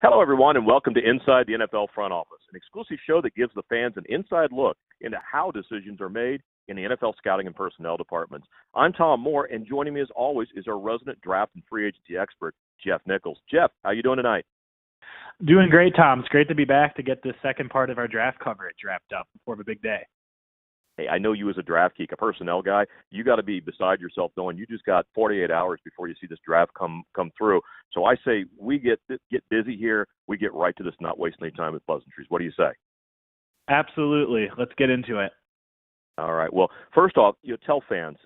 Hello, everyone, and welcome to Inside the NFL Front Office, an exclusive show that gives the fans an inside look into how decisions are made in the NFL scouting and personnel departments. I'm Tom Moore, and joining me as always is our resident draft and free agency expert, Geoff NIchols. Geoff, how you doing tonight? Doing great, Tom. It's great to be back to get the second part of our draft coverage wrapped up before the big day. Hey, I know you as a draft geek, a personnel guy, you got to be beside yourself knowing you just got 48 hours before you see this draft come through. So I say we get busy here. We get right to this, not wasting any time with pleasantries. What do you say? Absolutely. Let's get into it. All right. Well, first off, tell fans,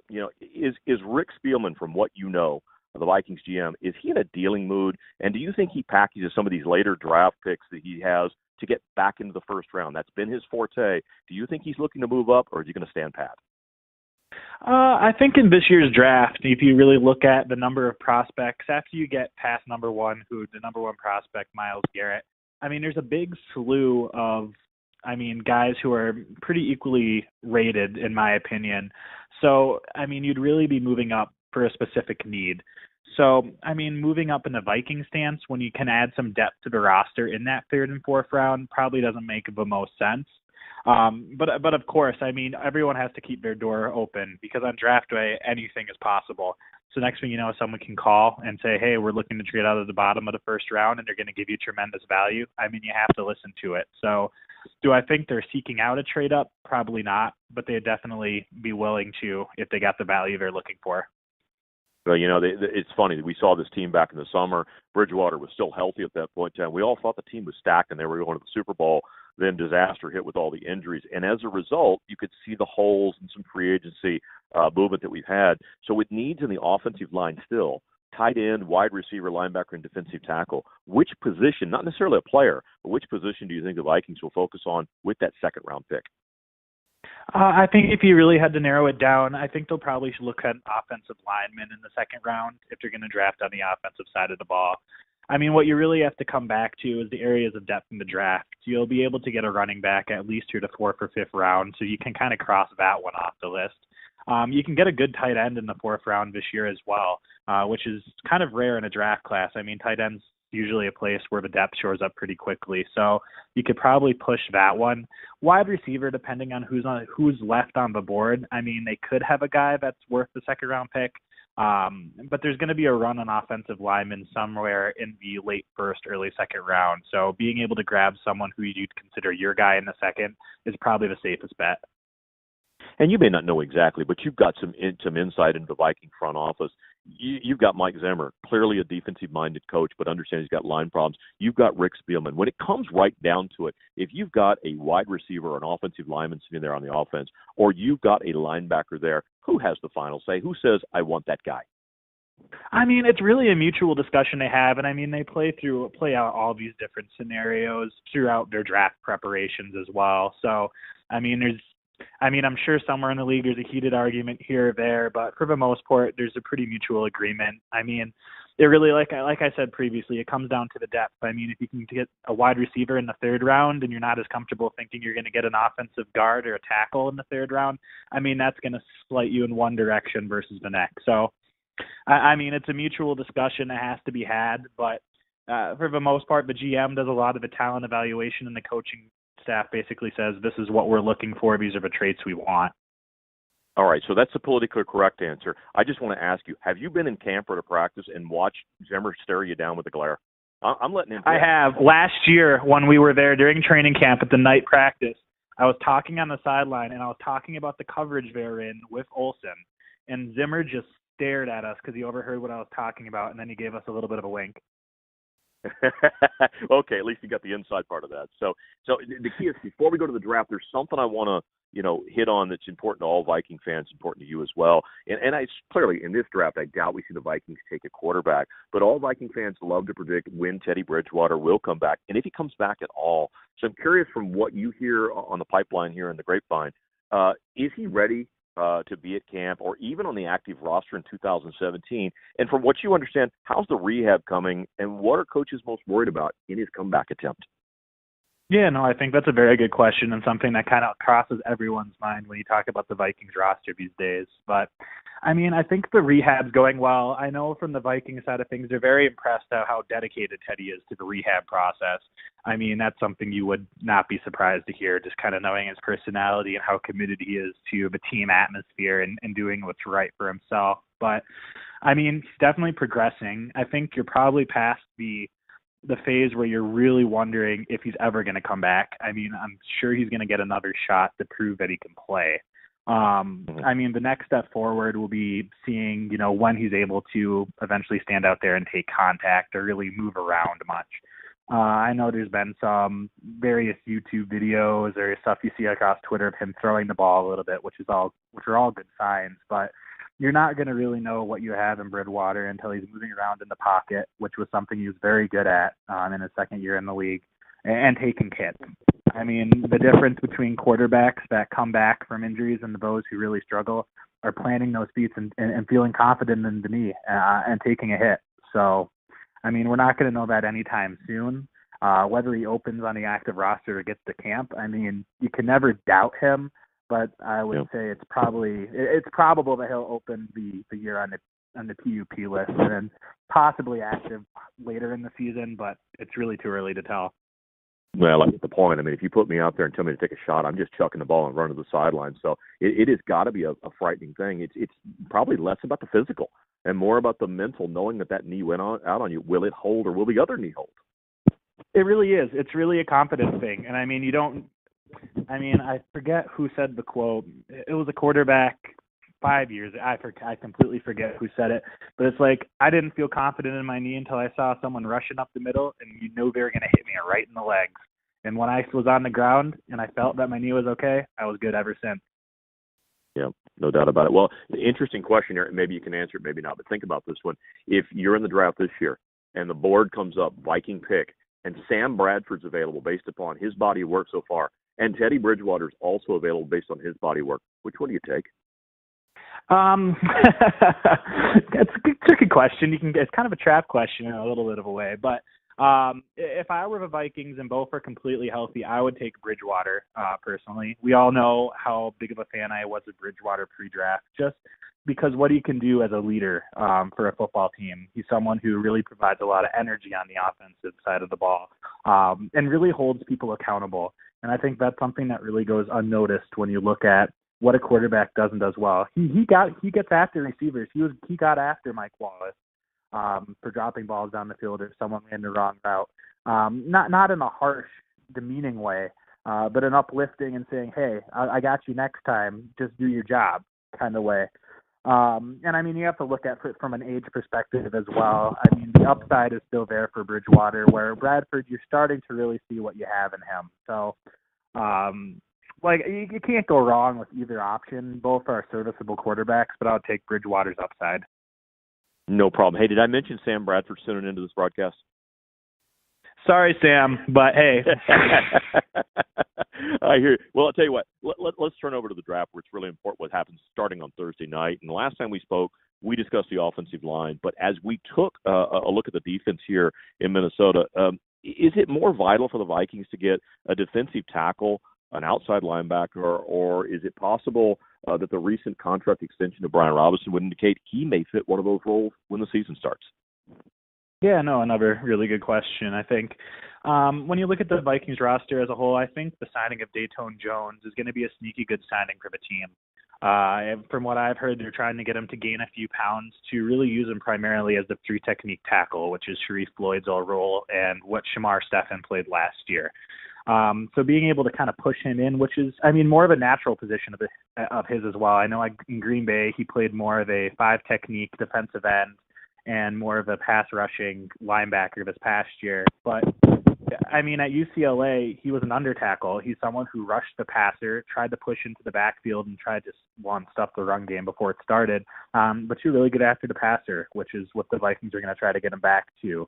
is Rick Spielman, from what you know, the Vikings GM, is he in a dealing mood? And do you think he packages some of these later draft picks that he has to get back into the first round? That's been his forte. Do you think he's looking to move up, or is he going to stand pat? I think in this year's draft, if you really look at the number of prospects, after you get past number one, who the number one prospect, Myles Garrett, there's a big slew of guys who are pretty equally rated, in my opinion. So, you'd really be moving up for a specific need. So, moving up in the Viking stance when you can add some depth to the roster in that third and fourth round probably doesn't make the most sense. But of course, everyone has to keep their door open because on draft day, anything is possible. So next thing you know, someone can call and say, hey, we're looking to trade out of the bottom of the first round, and they're going to give you tremendous value. You have to listen to it. So do I think they're seeking out a trade up? Probably not, but they'd definitely be willing to if they got the value they're looking for. Well, it's funny. We saw this team back in the summer. Bridgewater was still healthy at that point in time. We all thought the team was stacked and they were going to the Super Bowl. Then disaster hit with all the injuries. And as a result, you could see the holes in some free agency movement that we've had. So with needs in the offensive line still, tight end, wide receiver, linebacker, and defensive tackle, which position, not necessarily a player, but which position do you think the Vikings will focus on with that second-round pick? I think if you really had to narrow it down, I think they'll probably look at an offensive lineman in the second round if they're going to draft on the offensive side of the ball. What you really have to come back to is the areas of depth in the draft. You'll be able to get a running back at least through the fourth or fifth round, so you can kind of cross that one off the list. You can get a good tight end in the fourth round this year as well, which is kind of rare in a draft class. Tight ends usually a place where the depth shores up pretty quickly. So you could probably push that one. Wide receiver, depending on who's left on the board. They could have a guy that's worth the second round pick. But there's going to be a run on offensive linemen somewhere in the late first, early second round. So being able to grab someone who you'd consider your guy in the second is probably the safest bet. And you may not know exactly, but you've got some insight into the Viking front office. You've got Mike Zimmer, clearly a defensive-minded coach, but understand he's got line problems. You've got Rick Spielman. When it comes right down to it, if you've got a wide receiver or an offensive lineman sitting there on the offense, or you've got a linebacker there, who has the final say? Who says, I want that guy? It's really a mutual discussion they have, and they play out all these different scenarios throughout their draft preparations as well. So, I'm sure somewhere in the league there's a heated argument here or there, but for the most part, there's a pretty mutual agreement. It really, like I said previously, it comes down to the depth. If you can get a wide receiver in the third round and you're not as comfortable thinking you're going to get an offensive guard or a tackle in the third round, that's going to slight you in one direction versus the next. So, it's a mutual discussion that has to be had, but for the most part, the GM does a lot of the talent evaluation, and the coaching staff basically says, this is what we're looking for. These are the traits we want. All right, so that's the politically correct answer. I just want to ask you, have you been in camp or to practice and watched Zimmer stare you down with the glare? I'm letting him. I have. Last year when we were there during training camp at the night practice, I was talking on the sideline, and I was talking about the coverage they're in with Olsen, and Zimmer just stared at us because he overheard what I was talking about, and then he gave us a little bit of a wink. Okay, at least you got the inside part of that. So the key is, before we go to the draft, there's something I want to hit on that's important to all Viking fans, important to you as well. And I clearly in this draft, I doubt we see the Vikings take a quarterback, but all Viking fans love to predict when Teddy Bridgewater will come back, and if he comes back at all. So I'm curious, from what you hear on the pipeline here in the grapevine, is he ready to be at camp or even on the active roster in 2017? And from what you understand, how's the rehab coming, and what are coaches most worried about in his comeback attempt? Yeah, no, I think that's a very good question and something that kind of crosses everyone's mind when you talk about the Vikings roster these days. But I mean, I think the rehab's going well. I know from the Viking side of things, they're very impressed at how dedicated Teddy is to the rehab process. I mean, that's something you would not be surprised to hear, just kind of knowing his personality and how committed he is to the team atmosphere and doing what's right for himself. But, I mean, he's definitely progressing. I think you're probably past the phase where you're really wondering if he's ever going to come back. I mean, I'm sure he's going to get another shot to prove that he can play. I mean, the next step forward will be seeing, when he's able to eventually stand out there and take contact or really move around much. I know there's been some various YouTube videos or stuff you see across Twitter of him throwing the ball a little bit, which are all good signs, but you're not going to really know what you have in Bridgewater until he's moving around in the pocket, which was something he was very good at in his second year in the league, and taking hits. I mean, the difference between quarterbacks that come back from injuries and those who really struggle are planting those feet and feeling confident in the knee and taking a hit. So, I mean, we're not going to know that anytime soon. Whether he opens on the active roster or gets to camp, I mean, you can never doubt him, but I would say it's probable that he'll open the year on the PUP list and then possibly active later in the season, but it's really too early to tell. Well, I get the point. I mean, if you put me out there and tell me to take a shot, I'm just chucking the ball and running to the sideline. So it has got to be a frightening thing. It's probably less about the physical and more about the mental, knowing that knee went out on you. Will it hold or will the other knee hold? It really is. It's really a confidence thing. And, I mean, I forget who said the quote. It was a quarterback 5 years. I completely forget who said it. But it's like, I didn't feel confident in my knee until I saw someone rushing up the middle, and they were going to hit me right in the legs. And when I was on the ground and I felt that my knee was okay, I was good ever since. Yeah, no doubt about it. Well, the interesting question here, maybe you can answer it, maybe not, but think about this one. If you're in the draft this year and the board comes up, Viking pick, and Sam Bradford's available based upon his body of work so far, and Teddy Bridgewater's also available based on his body of work, which one do you take? That's a tricky question. It's kind of a trap question in a little bit of a way, but if I were the Vikings and both are completely healthy, I would take Bridgewater, personally. We all know how big of a fan I was of Bridgewater pre-draft, just because what he can do as a leader for a football team. He's someone who really provides a lot of energy on the offensive side of the ball and really holds people accountable. And I think that's something that really goes unnoticed when you look at what a quarterback does and does well. He gets after receivers. He got after Mike Wallace for dropping balls down the field if someone ran the wrong route. Not in a harsh, demeaning way, but an uplifting and saying, "Hey, I got you next time. Just do your job," kind of way. And I mean, you have to look at it from an age perspective as well. I mean, the upside is still there for Bridgewater, where Bradford, you're starting to really see what you have in him. So, you can't go wrong with either option. Both are serviceable quarterbacks, but I'll take Bridgewater's upside. No problem. Hey, did I mention Sam Bradford tuning into this broadcast? Sorry, Sam, but hey. I hear you. Well, I'll tell you what. Let's turn over to the draft, where it's really important what happens starting on Thursday night. And the last time we spoke, we discussed the offensive line. But as we took a look at the defense here in Minnesota, is it more vital for the Vikings to get a defensive tackle, an outside linebacker, or is it possible that the recent contract extension of Brian Robinson would indicate he may fit one of those roles when the season starts? Yeah, no, another really good question. I think when you look at the Vikings roster as a whole, I think the signing of Dayton Jones is going to be a sneaky good signing for the team. From what I've heard, they're trying to get him to gain a few pounds to really use him primarily as the three-technique tackle, which is Sharif Floyd's old role and what Shamar Stephen played last year. So being able to kind of push him in, which is, I mean, more of a natural position of his as well. I know in Green Bay, he played more of a five-technique defensive end and more of a pass-rushing linebacker this past year. But, I mean, at UCLA, he was an under tackle. He's someone who rushed the passer, tried to push into the backfield, and tried to, stuff the run game before it started. But you're really good after the passer, which is what the Vikings are going to try to get him back to.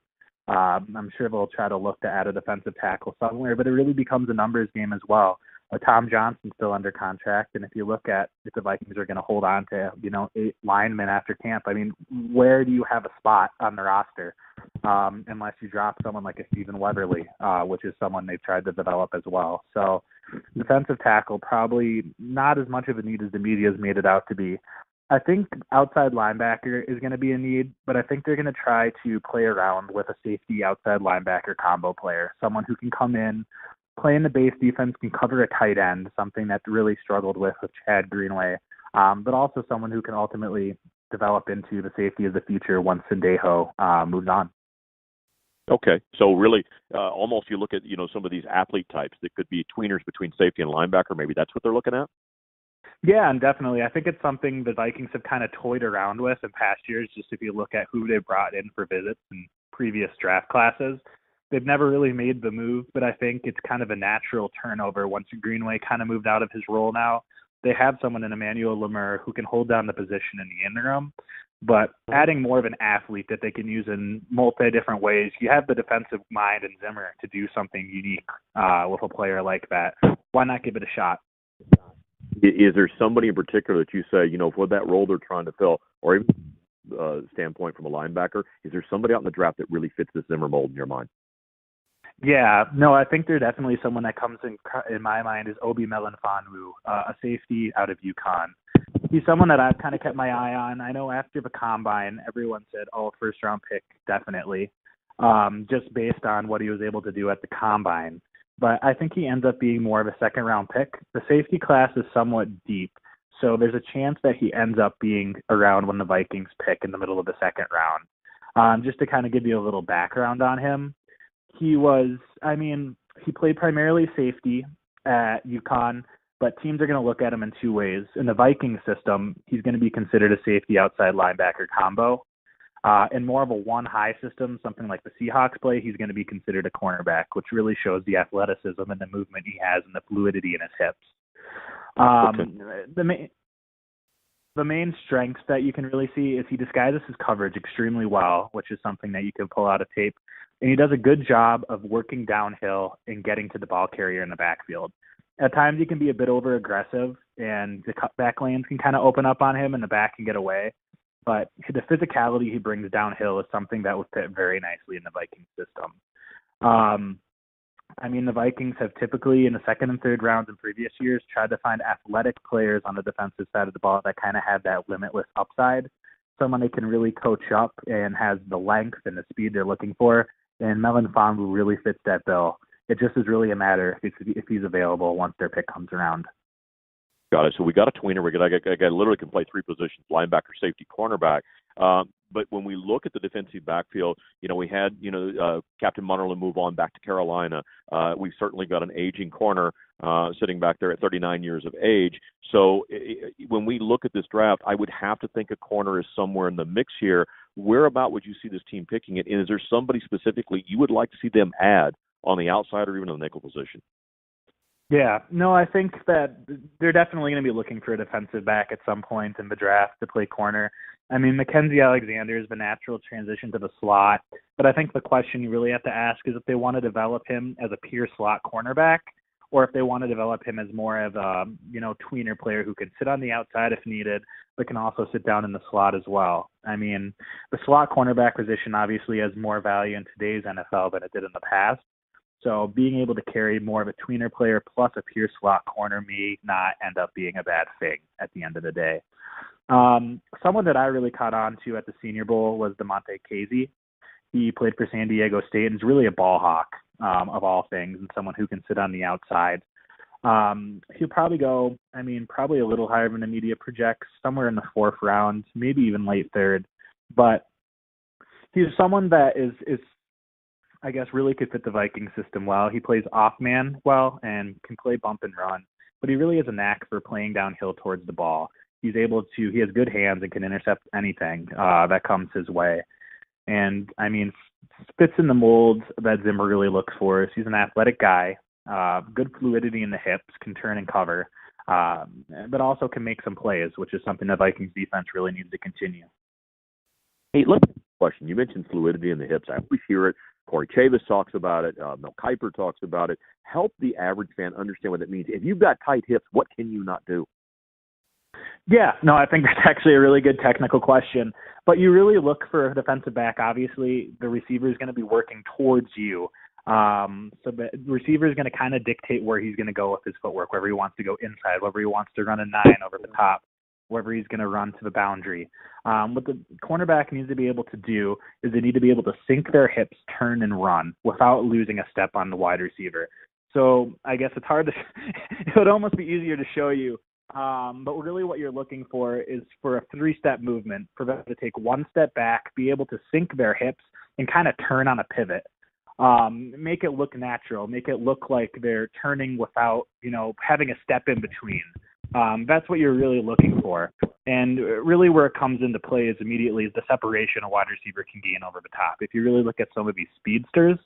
I'm sure they'll try to look to add a defensive tackle somewhere, but it really becomes a numbers game as well. Tom Johnson's still under contract, and if you look at if the Vikings are going to hold on to 8 linemen after camp, I mean, where do you have a spot on the roster unless you drop someone like a Stephen Weatherly, which is someone they've tried to develop as well. So defensive tackle, probably not as much of a need as the media has made it out to be. I think outside linebacker is going to be a need, but I think they're going to try to play around with a safety outside linebacker combo player, someone who can come in, play in the base defense, can cover a tight end, something that really struggled with Chad Greenway, but also someone who can ultimately develop into the safety of the future once Sendejo moves on. Okay, so really, almost you look at some of these athlete types that could be tweeners between safety and linebacker. Maybe that's what they're looking at. Yeah, and definitely. I think it's something the Vikings have kind of toyed around with in past years, just if you look at who they brought in for visits in previous draft classes. They've never really made the move, but I think it's kind of a natural turnover once Greenway kind of moved out of his role now. They have someone in Emmanuel Lemur who can hold down the position in the interim, but adding more of an athlete that they can use in multi-different ways. You have the defensive mind in Zimmer to do something unique with a player like that. Why not give it a shot? Is there somebody in particular that you say, for that role they're trying to fill, or even standpoint from a linebacker, is there somebody out in the draft that really fits the Zimmer mold in your mind? Yeah, no, I think there's definitely someone that comes in my mind is Obi Melanfonwu, a safety out of UConn. He's someone that I've kind of kept my eye on. I know after the combine, everyone said, first-round pick, definitely, just based on what he was able to do at the combine. But I think he ends up being more of a second-round pick. The safety class is somewhat deep, so there's a chance that he ends up being around when the Vikings pick in the middle of the second round. Just to kind of give you a little background on him, he played primarily safety at UConn, but teams are going to look at him in two ways. In the Vikings system, he's going to be considered a safety outside linebacker combo. In more of a one-high system, something like the Seahawks play, he's going to be considered a cornerback, which really shows the athleticism and the movement he has and the fluidity in his hips. The main strengths that you can really see is he disguises his coverage extremely well, which is something that you can pull out of tape. And he does a good job of working downhill and getting to the ball carrier in the backfield. At times he can be a bit over-aggressive, and the cutback lanes can kind of open up on him and the back can get away. But the physicality he brings downhill is something that would fit very nicely in the Vikings system. The Vikings have typically in the second and third rounds in previous years tried to find athletic players on the defensive side of the ball that kind of have that limitless upside, someone they can really coach up and has the length and the speed they're looking for. And Melanfonwu really fits that bill. It just is really a matter if he's available once their pick comes around. Got it. So we got a tweener. We got a guy literally can play three positions: linebacker, safety, cornerback. But when we look at the defensive backfield, we had Captain Munnerlyn move on back to Carolina. We've certainly got an aging corner sitting back there at 39 years of age. So when we look at this draft, I would have to think a corner is somewhere in the mix here. Where about would you see this team picking it? And is there somebody specifically you would like to see them add on the outside or even on the nickel position? Yeah, no, I think that they're definitely going to be looking for a defensive back at some point in the draft to play corner. Mackenzie Alexander is the natural transition to the slot, but I think the question you really have to ask is if they want to develop him as a pure slot cornerback or if they want to develop him as more of a, tweener player who can sit on the outside if needed, but can also sit down in the slot as well. The slot cornerback position obviously has more value in today's NFL than it did in the past. So being able to carry more of a tweener player plus a pure slot corner may not end up being a bad thing at the end of the day. Someone that I really caught on to at the Senior Bowl was DeMonte Casey. He played for San Diego State and is really a ball hawk of all things and someone who can sit on the outside. He'll probably go, probably a little higher than the media projects, somewhere in the fourth round, maybe even late third. But he's someone that is I guess, really could fit the Viking system well. He plays off-man well and can play bump and run, but he really has a knack for playing downhill towards the ball. He has good hands and can intercept anything that comes his way. And, fits in the mold that Zimmer really looks for. He's an athletic guy, good fluidity in the hips, can turn and cover, but also can make some plays, which is something that Vikings defense really needs to continue. Hey, let's ask a question. You mentioned fluidity in the hips. I always hear it. Corey Chavis talks about it. Mel Kiper talks about it. Help the average fan understand what that means. If you've got tight hips, what can you not do? Yeah, no, I think that's actually a really good technical question. But you really look for a defensive back. Obviously, the receiver is going to be working towards you. So the receiver is going to kind of dictate where he's going to go with his footwork, whether he wants to go inside, whether he wants to run a 9 over the top. wherever he's going to run to the boundary. What the cornerback needs to be able to do is they need to be able to sink their hips, turn, and run without losing a step on the wide receiver. So I guess it's hard to – it would almost be easier to show you. But really what you're looking for is for a three-step movement, for them to take one step back, be able to sink their hips, and kind of turn on a pivot. Make it look natural, make it look like they're turning without, having a step in between. That's what you're really looking for. And really where it comes into play is immediately the separation a wide receiver can gain over the top. If you really look at some of these speedsters,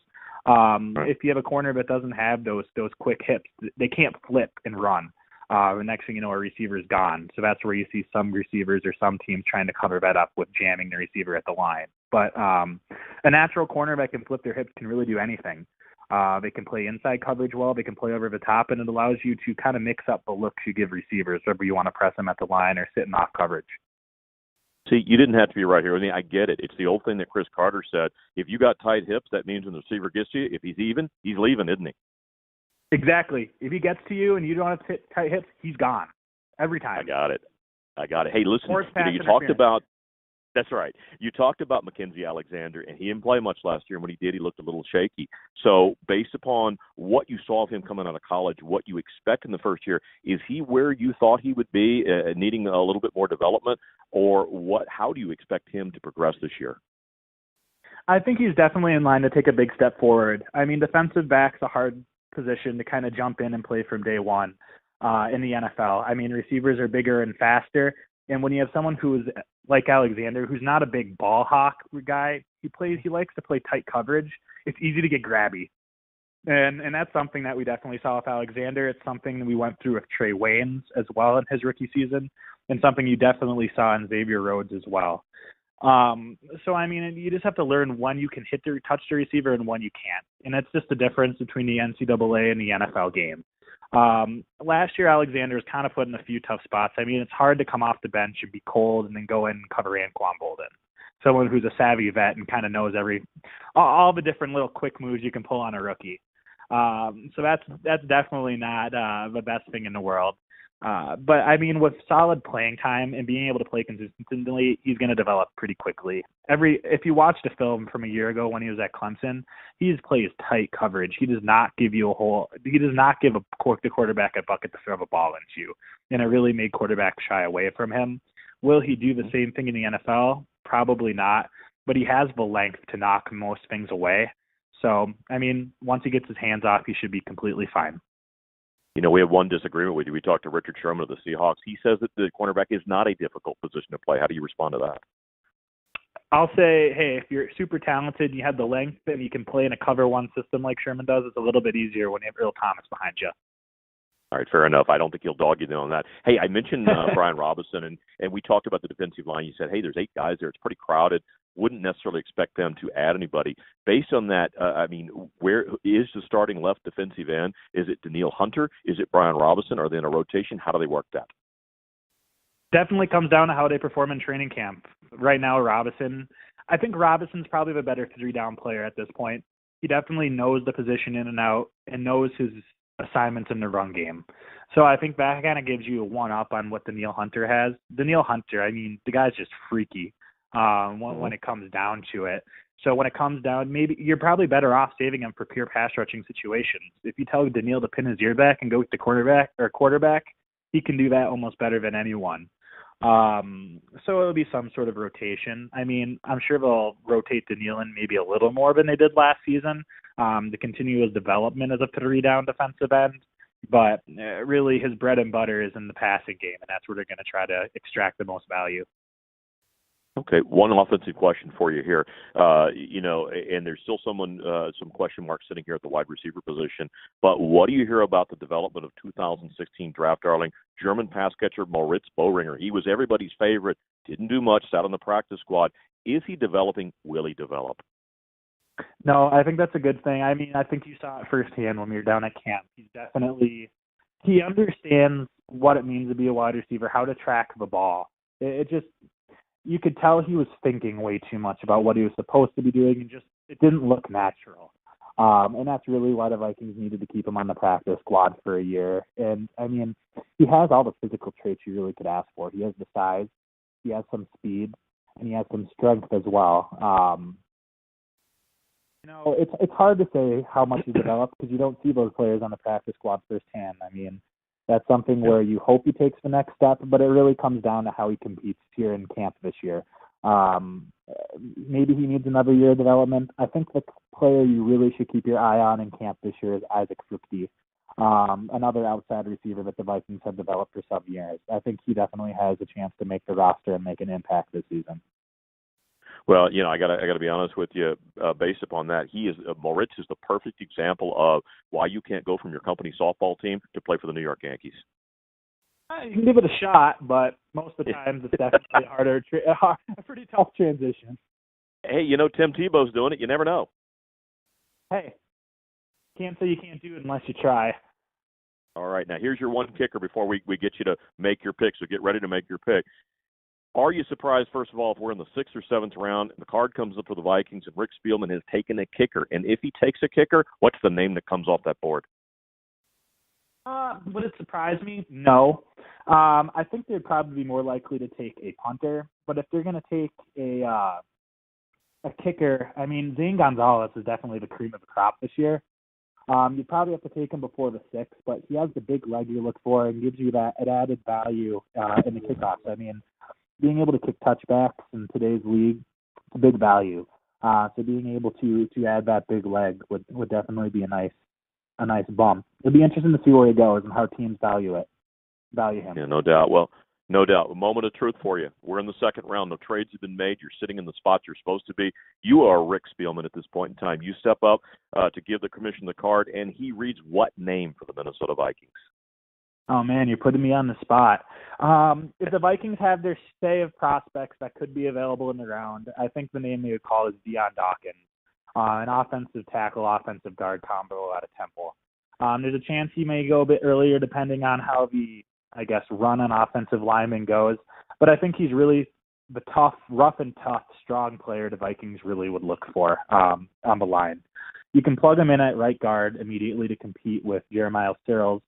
if you have a corner that doesn't have those quick hips, they can't flip and run. The next thing you know, a receiver's gone. So that's where you see some receivers or some teams trying to cover that up with jamming the receiver at the line. But a natural corner that can flip their hips can really do anything. They can play inside coverage well. They can play over the top, and it allows you to kind of mix up the looks you give receivers, whether you want to press them at the line or sitting off coverage. See, you didn't have to be right here with me. I get it. It's the old thing that Chris Carter said. If you got tight hips, that means when the receiver gets to you, if he's even, he's leaving, isn't he? Exactly. If he gets to you and you don't have tight hips, he's gone every time. I got it. Hey, listen, you talked about – that's right. You talked about Mackenzie Alexander, and he didn't play much last year. And when he did, he looked a little shaky. So based upon what you saw of him coming out of college, what you expect in the first year, is he where you thought he would be, needing a little bit more development? Or what? How do you expect him to progress this year? I think he's definitely in line to take a big step forward. I mean, defensive back's a hard position to kind of jump in and play from day one in the NFL. I mean, receivers are bigger and faster, and when you have someone who is like Alexander, who's not a big ball hawk guy, he likes to play tight coverage. It's easy to get grabby, and that's something that we definitely saw with Alexander. It's something that we went through with Trey Waynes as well in his rookie season, and something you definitely saw in Xavier Rhodes as well. So, I mean, you just have to learn when you can touch the receiver and when you can't. And that's just the difference between the NCAA and the NFL game. Last year, Alexander was kind of put in a few tough spots. I mean, it's hard to come off the bench and be cold and then go in and cover Anquan Bolden. Someone who's a savvy vet and kind of knows all the different little quick moves you can pull on a rookie. So that's definitely not the best thing in the world. But I mean, with solid playing time and being able to play consistently, he's going to develop pretty quickly. If you watch the film from a year ago when he was at Clemson, he just plays tight coverage. He does not give you the quarterback a bucket to throw the ball into, and it really made quarterbacks shy away from him. Will he do the same thing in the NFL? Probably not, but he has the length to knock most things away. So, I mean, once he gets his hands off, he should be completely fine. We have one disagreement with you. We talked to Richard Sherman of the Seahawks. He says that the cornerback is not a difficult position to play. How do you respond to that? I'll say, hey, if you're super talented and you have the length and you can play in a cover one system like Sherman does, it's a little bit easier when you have Earl Thomas behind you. All right, fair enough. I don't think he'll dog you on that. Hey, I mentioned Brian Robinson, and we talked about the defensive line. You said, hey, there's 8 guys there. It's pretty crowded. Wouldn't necessarily expect them to add anybody. Based on that, I mean, where is the starting left defensive end? Is it Danielle Hunter? Is it Brian Robinson? Are they in a rotation? How do they work that? Definitely comes down to how they perform in training camp. Right now, I think Robinson's probably the better 3-down player at this point. He definitely knows the position in and out and knows his assignments in the run game. So I think that kind of gives you a one-up on what Danielle Hunter has. Danielle Hunter, I mean, the guy's just freaky when it comes down to it. So when it comes down, maybe you're probably better off saving him for pure pass rushing situations. If you tell Danielle to pin his ear back and go with the quarterback, he can do that almost better than anyone. So it'll be some sort of rotation. I mean, I'm sure they'll rotate Danielle in maybe a little more than they did last season to continue his development as a 3-down defensive end. But really his bread and butter is in the passing game, and that's where they're going to try to extract the most value. Okay, one offensive question for you here. And there's still some question marks sitting here at the wide receiver position. But what do you hear about the development of 2016 draft darling, German pass catcher Moritz Boehringer? He was everybody's favorite, didn't do much, sat on the practice squad. Is he developing? Will he develop? No, I think that's a good thing. I mean, I think you saw it firsthand when we were down at camp. He understands what it means to be a wide receiver, how to track the ball. You could tell he was thinking way too much about what he was supposed to be doing, and it didn't look natural. And that's really why the Vikings needed to keep him on the practice squad for a year. And, I mean, he has all the physical traits you really could ask for. He has the size, he has some speed, and he has some strength as well. It's hard to say how much he developed because you don't see those players on the practice squad firsthand. I mean, that's something where you hope he takes the next step, but it really comes down to how he competes here in camp this year. Maybe he needs another year of development. I think the player you really should keep your eye on in camp this year is Isaac Fuchs, another outside receiver that the Vikings have developed for some years. I think he definitely has a chance to make the roster and make an impact this season. Well, I gotta be honest with you. Based upon that, Moritz is the perfect example of why you can't go from your company softball team to play for the New York Yankees. You can give it a shot, but most of the times it's definitely a pretty tough transition. Hey, Tim Tebow's doing it. You never know. Hey, can't say you can't do it unless you try. All right, now here's your one kicker before we get you to make your pick, so get ready to make your pick. Are you surprised, first of all, if we're in the 6th or 7th round and the card comes up for the Vikings and Rick Spielman has taken a kicker? And if he takes a kicker, what's the name that comes off that board? Would it surprise me? No. I think they'd probably be more likely to take a punter. But if they're going to take a kicker, I mean, Zane Gonzalez is definitely the cream of the crop this year. You'd probably have to take him before the 6th, but he has the big leg you look for and gives you that added value in the kickoffs. I mean, being able to kick touchbacks in today's league, it's a big value. So being able to add that big leg would definitely be a nice bump. It'd be interesting to see where he goes and how teams value him. Yeah, no doubt. Well, no doubt. A moment of truth for you. We're in the 2nd round. No trades have been made. You're sitting in the spot you're supposed to be. You are Rick Spielman at this point in time. You step up to give the commission the card, and he reads what name for the Minnesota Vikings? Oh, man, you're putting me on the spot. If the Vikings have their stay of prospects that could be available in the round, I think the name they would call is Dion Dawkins, an offensive tackle, offensive guard combo out of Temple. There's a chance he may go a bit earlier depending on how the, run on offensive lineman goes. But I think he's really the tough, rough and tough, strong player the Vikings really would look for on the line. You can plug him in at right guard immediately to compete with Jeremiah Stills.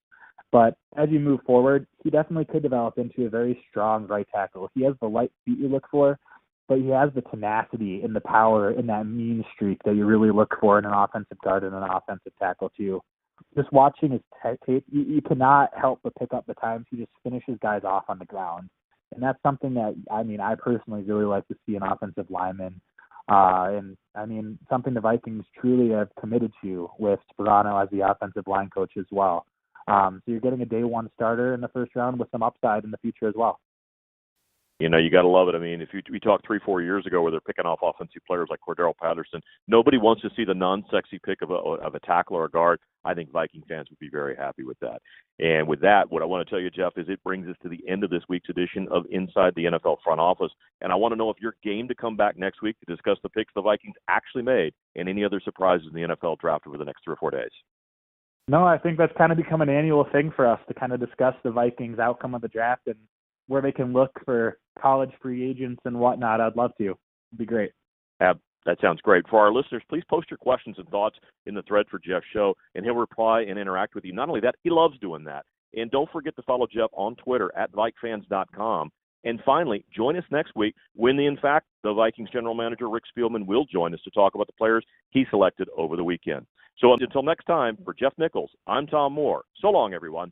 But as you move forward, he definitely could develop into a very strong right tackle. He has the light feet you look for, but he has the tenacity and the power and that mean streak that you really look for in an offensive guard and an offensive tackle too. Just watching his tape, you cannot help but pick up the times he just finishes guys off on the ground. And that's something that, I personally really like to see an offensive lineman. Something the Vikings truly have committed to with Sperano as the offensive line coach as well. So you're getting a day one starter in the 1st round with some upside in the future as well. You got to love it. I mean, if we talked 3-4 years ago where they're picking off offensive players like Cordero Patterson, nobody wants to see the non-sexy pick of a tackle or a guard. I think Viking fans would be very happy with that. And with that, what I want to tell you, Geoff, is it brings us to the end of this week's edition of Inside the NFL Front Office. And I want to know if you're game to come back next week to discuss the picks the Vikings actually made and any other surprises in the NFL draft over the next 3 or 4 days. No, I think that's kind of become an annual thing for us to kind of discuss the Vikings' outcome of the draft and where they can look for college free agents and whatnot. I'd love to. It'd be great. That sounds great. For our listeners, please post your questions and thoughts in the thread for Geoff's show, and he'll reply and interact with you. Not only that, he loves doing that. And don't forget to follow Geoff on Twitter at VikeFans.com. And finally, join us next week when, in fact, the Vikings general manager, Rick Spielman, will join us to talk about the players he selected over the weekend. So until next time, for Geoff NIchols, I'm Tom Moore. So long, everyone.